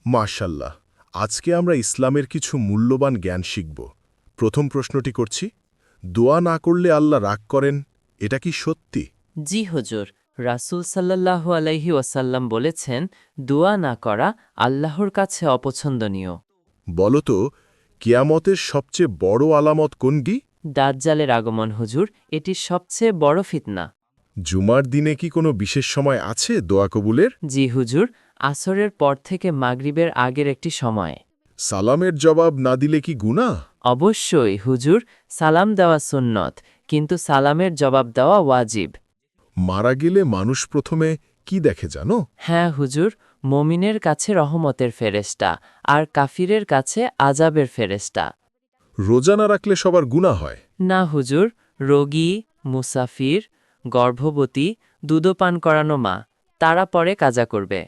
মাশাল্লাহ, আজকে আমরা ইসলামের কিছু মূল্যবান জ্ঞান শিখব। প্রথম প্রশ্নটি করছি, দোয়া না করলে আল্লাহ রাগ করেন, এটা কি সত্যি? জি হুজুর, রাসূল সাল্লাল্লাহু আলাইহি ওয়াসাল্লাম বলেছেন, দোয়া না করা আল্লাহর কাছে অপছন্দনীয়। বলো তো, কিয়ামতের সবচেয়ে বড় আলামত কোনটি? দাজ্জালের আগমন হুজুর, এটি সবচেয়ে বড় ফিতনা। জুমার দিনে কি কোনো বিশেষ সময় আছে দোয়া কবুলের? জি হুজুর, আসরের পর থেকে মাগরিবের আগের একটি সময়। সালামের জবাব না দিলে কি গুনাহ? অবশ্যই হুজুর, সালাম দেওয়া সুন্নত, কিন্তু সালামের জবাব দেওয়া ওয়াজিব। মারা গেলে মানুষ প্রথমে কি দেখে জানো? হ্যাঁ হুজুর, মমিনের কাছে রহমতের ফেরেশতা, আর কাফিরের কাছে আজাবের ফেরেশতা। রোজা না রাখলে সবার গুনাহ হয়? না হুজুর, রোগী, মুসাফির, গর্ভবতী, দুধপান করানো মা, তারা পরে কাজা করবে।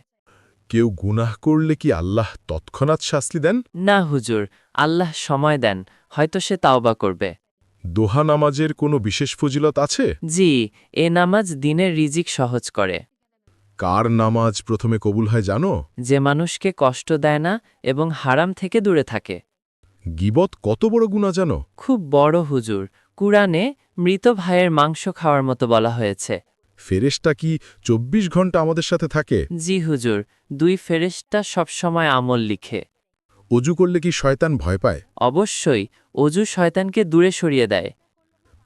কেউ গুনাহ করলে কি আল্লাহ তৎক্ষণাৎ শাস্তি দেন? না হুজুর, আল্লাহ সময় দেন, হয়তো সে তাওবা করবে। দোহা নামাজের কোনো বিশেষ ফজিলত আছে? জি, এ নামাজ দিনের রিজিক সহজ করে। কার নামাজ প্রথমে কবুল হয় জানো? যে মানুষকে কষ্ট দেয় না এবং হারাম থেকে দূরে থাকে। গীবত কত বড় গুনাহ জানো? খুব বড় হুজুর, কুরআনে মৃত ভাইয়ের মাংস খাওয়ার মতো বলা হয়েছে। ফেরেশতা কি ২৪ ঘন্টা আমাদের সাথে থাকে? জি হুজুর, দুই ফেরেশতা সবসময় আমল লিখে। অজু করলে কি শয়তান ভয় পায়? অবশ্যই, অজু শয়তানকে দূরে সরিয়ে দেয়।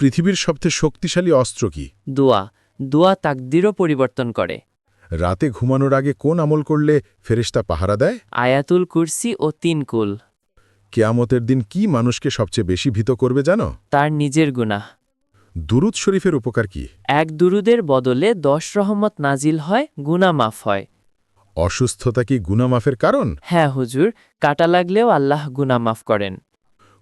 পৃথিবীর সবচেয়ে শক্তিশালী অস্ত্র কি? দোয়া, দোয়া তাকদিরও পরিবর্তন করে। রাতে ঘুমানোর আগে কোন আমল করলে ফেরেশতা পাহারা দেয়? আয়াতুল কুরসি ও ৩ কুল। কেয়ামতের দিন কি মানুষকে সবচেয়ে বেশি ভীত করবে জানো? তার নিজের গুনাহ। দুরুদ শরীফের উপকার কি? এক দুরুদের বদলে ১০ রহমত নাজিল হয়, গুনাহ মাফ হয়। অসুস্থতা কি গুনাহ মাফের কারণ? হ্যাঁ হুজুর, কাটা লাগলেও আল্লাহ গুনাহ মাফ করেন।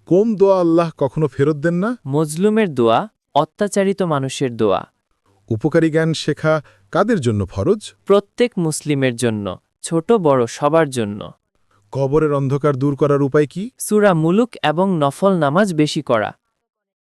কোন দোয়া আল্লাহ কখনো ফেরত দেন না? মজলুমের দোয়া, অত্যাচারিত মানুষের দোয়া। উপকারী জ্ঞান শেখা কাদের জন্য ফরজ? প্রত্যেক মুসলিমের জন্য, ছোট বড় সবার জন্য। কবরের অন্ধকার দূর করার উপায় কি? সূরা মুলুক এবং নফল নামাজ বেশি করা।